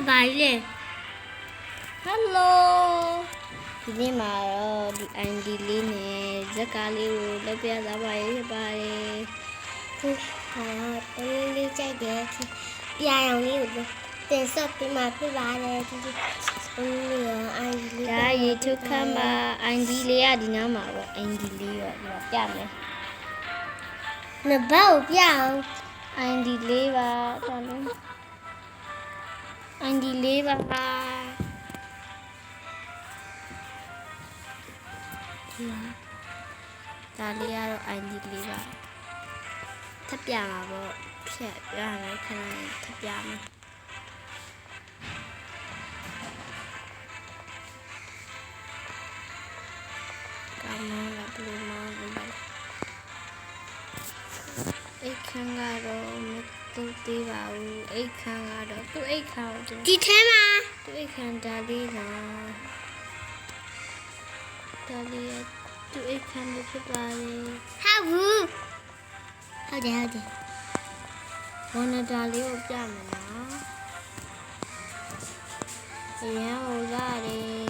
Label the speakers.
Speaker 1: ပါလေဟယ်လိုဒီနေ့မှာတော့ဒီ ID လေးနဲ့ဇက်ကားလေးကိုလုပ်ပြသွားပါရေးဖြစ်ပါတယ်ခုတော့လေးကြိုက်တယ်ပြာရောင်လေးကိုတင်ဆက်ပြီးမှပြပါတယ်ဒီID လေးဒါ YouTube ခမ်းမှာ ID လေးကဒီနားမှာပေါ့ ID လေးရောဒီမှာပြမယ်နဘောက်ပြအောင် ID လေးပါတော်လို့ ID လေးပါဒါလေးကတော့ ID လေးပါထပ်ပြမှာပေါ့ဖြတ်ရမယ်ခဏထပ်ပြမယ်ကောင်းလာဘယ်မှာလဲအိတ်ခမ်းကတော့မတူသေးပါဘူးအိတ်ခမ်းကတော့သူ့အိတ်ခမ်းဒီထဲမှာသူ့အိတ်ခမ်းဒါလေးပါဒါလေးသူ့အိတ်ခမ်းလို့ဖြစ်ပါလေဟာဘူးဟုတ်တယ်ဘောနဒါလေးကိုပြမယ်နော်အရင်ဟိုလာတယ်